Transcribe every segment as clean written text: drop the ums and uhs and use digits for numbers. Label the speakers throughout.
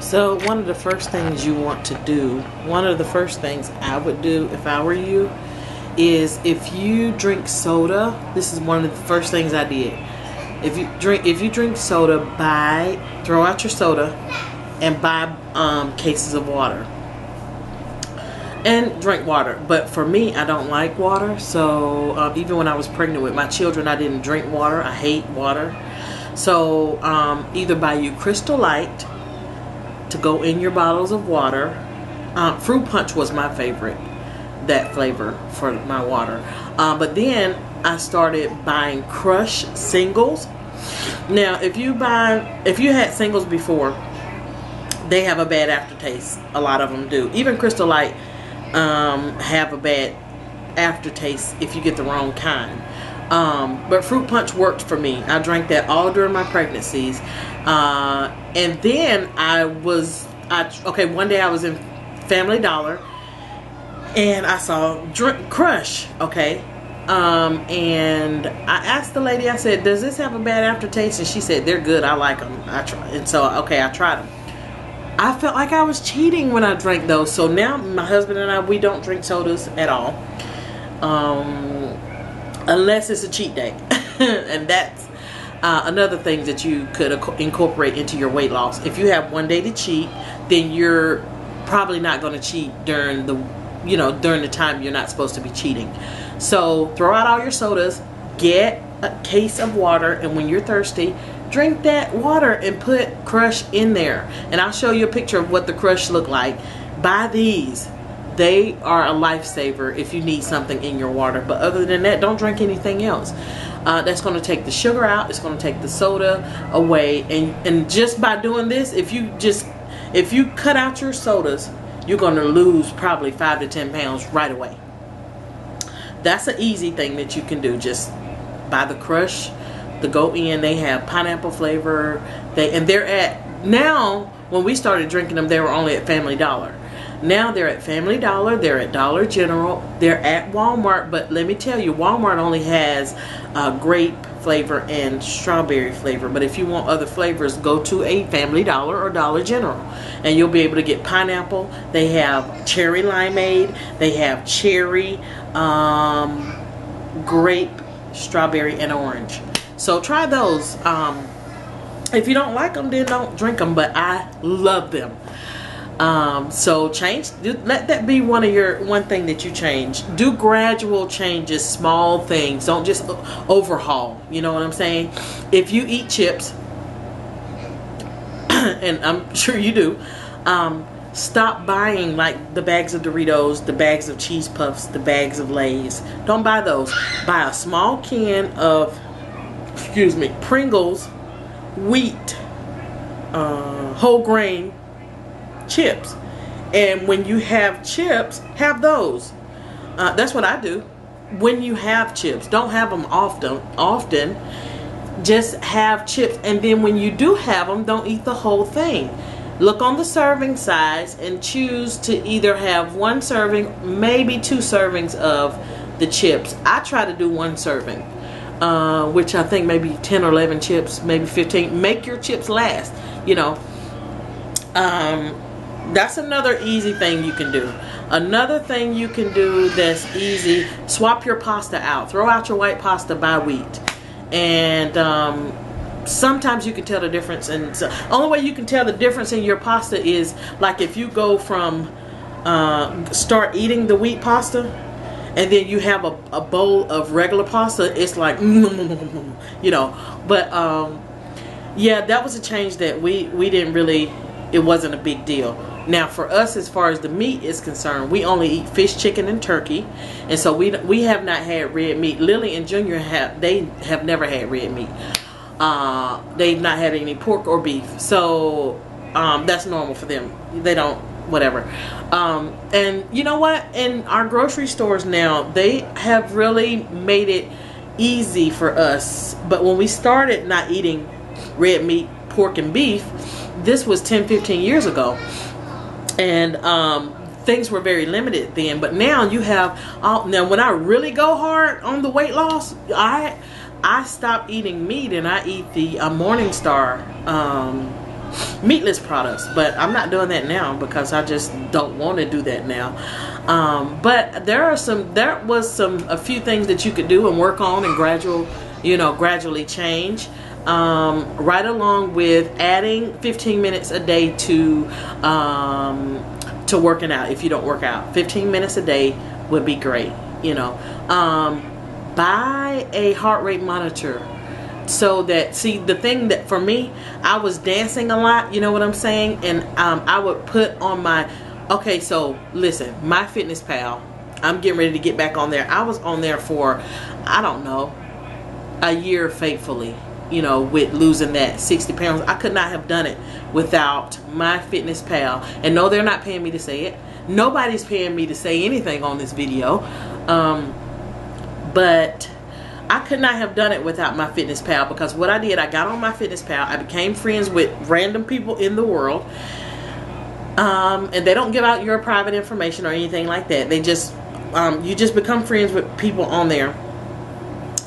Speaker 1: So one of the first things you want to do, one of the first things I would do if I were you, is if you drink soda, this is one of the first things I did. If you drink soda, throw out your soda and buy cases of water. And drink water. But for me, I don't like water. So even when I was pregnant with my children, I didn't drink water. I hate water. So either buy you Crystal Light to go in your bottles of water. Fruit Punch was my favorite, that flavor for my water. But then I started buying Crush singles. Now, if you had singles before, they have a bad aftertaste. A lot of them do. Even Crystal Light have a bad aftertaste if you get the wrong kind. But Fruit Punch worked for me. I drank that all during my pregnancies. And then one day I was in Family Dollar and I saw Crush, okay? And I asked the lady, I said, does this have a bad aftertaste? And she said, they're good, I like them. I tried them. I felt like I was cheating when I drank those. So now my husband and I, we don't drink sodas at all. Unless it's a cheat day. And that's another thing that you could incorporate into your weight loss. If you have one day to cheat, then you're probably not going to cheat during the time you're not supposed to be cheating. So throw out all your sodas, get a case of water, and when you're thirsty, drink that water and put Crush in there. And I'll show you a picture of what the Crush look like. Buy these. They are a lifesaver if you need something in your water. But other than that, don't drink anything else. That's going to take the sugar out. It's going to take the soda away. And just by doing this, if you cut out your sodas, you're going to lose probably 5 to 10 pounds right away. That's an easy thing that you can do. Just buy the Crush, the go in. They have pineapple flavor. Now, when we started drinking them, they were only at Family Dollar. Now they're at Family Dollar, they're at Dollar General, they're at Walmart. But let me tell you, Walmart only has grape flavor and strawberry flavor. But if you want other flavors, go to a Family Dollar or Dollar General, and you'll be able to get pineapple. They have cherry limeade, they have cherry, grape, strawberry, and orange. So try those. If you don't like them, then don't drink them. But I love them. So let that be one thing that you change. Do gradual changes, small things. Don't just overhaul. You know what I'm saying? If you eat chips, and I'm sure you do, stop buying like the bags of Doritos, the bags of Cheese Puffs, the bags of Lay's. Don't buy those. Buy a small can of, Pringles, wheat, whole grain chips. And when you have chips, have those. That's what I do. When you have chips, don't have them often. Just have chips. And then when you do have them, don't eat the whole thing. Look on the serving size and choose to either have one serving, maybe 2 servings of the chips. I try to do 1 serving, which I think maybe 10 or 11 chips, maybe 15. Make your chips last, That's another easy thing you can do. Another thing you can do that's easy, swap your pasta out. Throw out your white pasta, buy wheat. And sometimes you can tell the difference. And so, only way you can tell the difference in your pasta is like if you go from start eating the wheat pasta and then you have a bowl of regular pasta, it's like But yeah, that was a change that we didn't really, it wasn't a big deal. Now for us, as far as the meat is concerned, we only eat fish, chicken, and turkey, and so we have not had red meat. Lily and Junior have never had red meat. They've not had any pork or beef, so that's normal for them. They don't, whatever. And you know what? In our grocery stores now, they have really made it easy for us. But when we started not eating red meat, pork, and beef, this was 10-15 years ago. And things were very limited then, but now you have now when I really go hard on the weight loss, I stop eating meat and I eat the Morningstar meatless products, but I'm not doing that now because I just don't want to do that now. But there was a few things that you could do and work on and gradually change. Right along with adding 15 minutes a day to working out. If you don't work out, 15 minutes a day would be great. Buy a heart rate monitor. So that, see, the thing that for me, I was dancing a lot, you know what I'm saying? And I would put on my, okay, so listen, MyFitnessPal, I'm getting ready to get back on there. I was on there for, I don't know, a year faithfully, with losing that 60 pounds. I could not have done it without MyFitnessPal. And no, they're not paying me to say it. Nobody's paying me to say anything on this video. But I could not have done it without MyFitnessPal, because what I did, I got on MyFitnessPal, I became friends with random people in the world, and they don't give out your private information or anything like that. They just, you just become friends with people on there.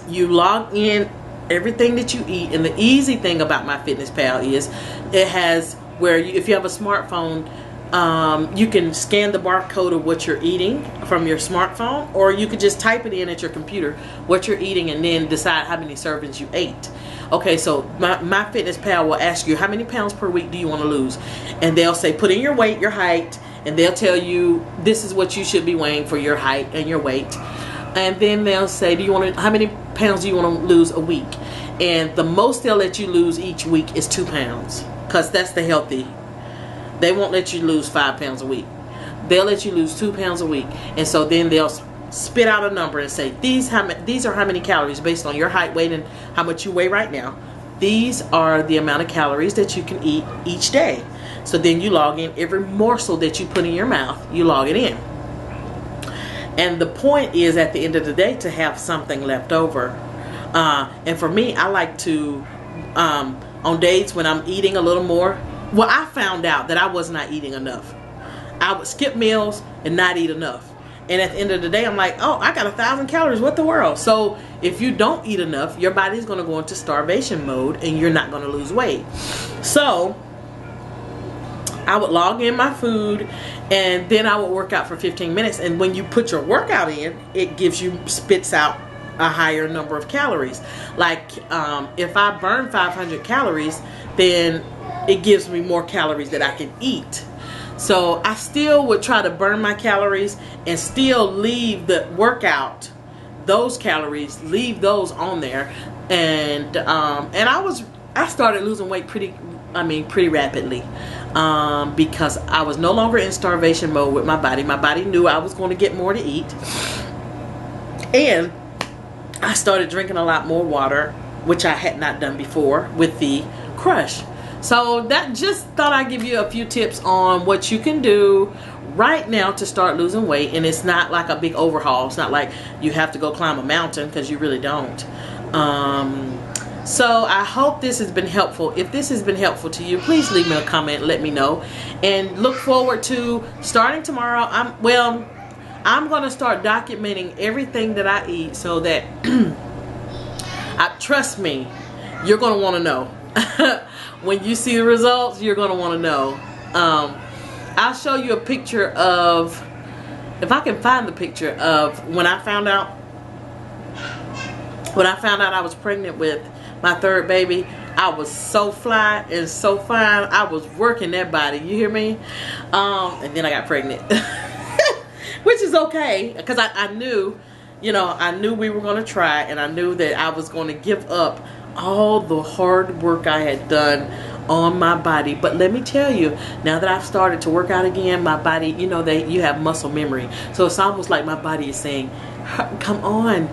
Speaker 1: You log in everything that you eat, and the easy thing about MyFitnessPal is it has where if you have a smartphone, you can scan the barcode of what you're eating from your smartphone, or you could just type it in at your computer what you're eating and then decide how many servings you ate. Okay, so MyFitnessPal will ask you how many pounds per week do you want to lose, and they'll say put in your weight, your height, and they'll tell you this is what you should be weighing for your height and your weight. And then they'll say, how many pounds do you want to lose a week? And the most they'll let you lose each week is 2 pounds, because that's the healthy. They won't let you lose 5 pounds a week. They'll let you lose 2 pounds a week. And so then they'll spit out a number and say, these are how many calories based on your height, weight, and how much you weigh right now. These are the amount of calories that you can eat each day. So then you log in every morsel that you put in your mouth, you log it in. And the point is, at the end of the day, to have something left over. And for me, I like to, on days when I'm eating a little more, well, I found out that I was not eating enough. I would skip meals and not eat enough. And at the end of the day, I'm like, oh, I got 1,000 calories. What the world? So if you don't eat enough, your body's going to go into starvation mode and you're not going to lose weight. So I would log in my food, and then I would work out for 15 minutes. And when you put your workout in, it spits out a higher number of calories. Like if I burn 500 calories, then it gives me more calories that I can eat. So I still would try to burn my calories and still leave the workout, those calories, leave those on there. And I started losing weight pretty rapidly, because I was no longer in starvation mode with my body. My body knew I was going to get more to eat, and I started drinking a lot more water, which I had not done before with the Crush. So that, just thought I'd give you a few tips on what you can do right now to start losing weight. And it's not like a big overhaul. It's not like you have to go climb a mountain, because you really don't. So I hope this has been helpful. If this has been helpful to you, please leave me a comment, let me know. And look forward to starting tomorrow. I'm going to start documenting everything that I eat, so that trust me, you're going to want to know. When you see the results, you're going to want to know. I'll show you a picture of, if I can find the picture of when I found out I was pregnant with my third baby. I was so fly and so fine. I was working that body, you hear me? And then I got pregnant. Which is okay, because I knew, I knew we were going to try, and I knew that I was going to give up all the hard work I had done on my body. But let me tell you, now that I've started to work out again, my body, you have muscle memory. So it's almost like my body is saying, come on,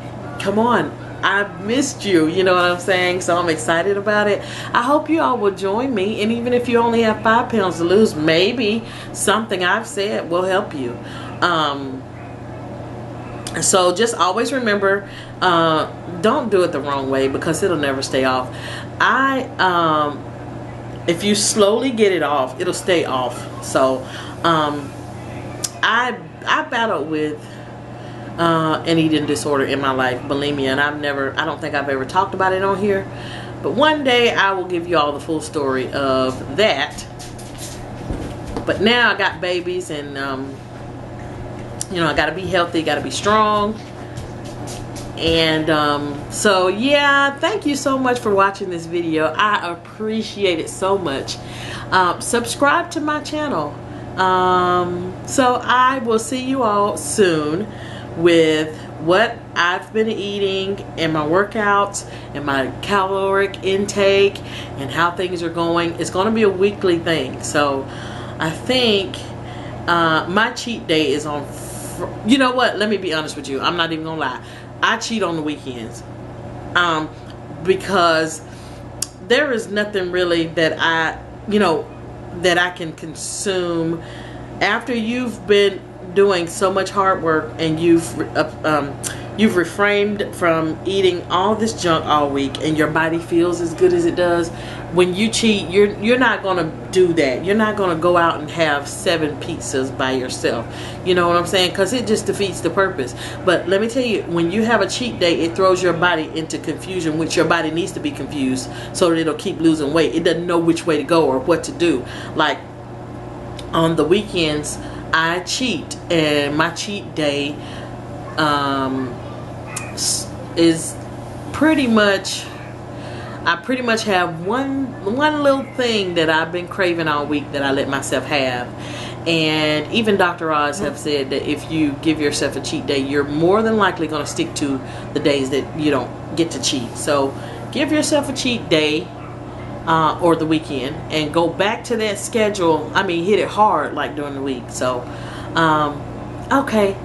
Speaker 1: I missed you, you know what I'm saying? So I'm excited about it. I hope you all will join me. And even if you only have 5 pounds to lose, maybe something I've said will help you. So just always remember, don't do it the wrong way, because it'll never stay off. If you slowly get it off, it'll stay off. So I battled with an eating disorder in my life, bulimia, and I don't think I've ever talked about it on here, But one day I will give you all the full story of that. But now I got babies, and you know, I got to be healthy, got to be strong. And so yeah, thank you so much for watching this video. I appreciate it so much. Subscribe to my channel. So I will see you all soon with what I've been eating and my workouts and my caloric intake and how things are going. It's going to be a weekly thing. So I think my cheat day is on you know what, let me be honest with you, I'm not even gonna lie, I cheat on the weekends, because there is nothing really that I, you know, that I can consume after you've been doing so much hard work and you've refrained from eating all this junk all week, and your body feels as good as it does. When you cheat, you're not gonna do that. You're not gonna go out and have 7 pizzas by yourself. You know what I'm saying? Because it just defeats the purpose. But let me tell you, when you have a cheat day, it throws your body into confusion, which your body needs to be confused so that it'll keep losing weight. It doesn't know which way to go or what to do. Like on the weekends, I cheat, and my cheat day is pretty much, I pretty much have one little thing that I've been craving all week that I let myself have. And even Dr. Oz have said that if you give yourself a cheat day, you're more than likely going to stick to the days that you don't get to cheat. So give yourself a cheat day or the weekend, and go back to that schedule. I mean, hit it hard like during the week. So okay.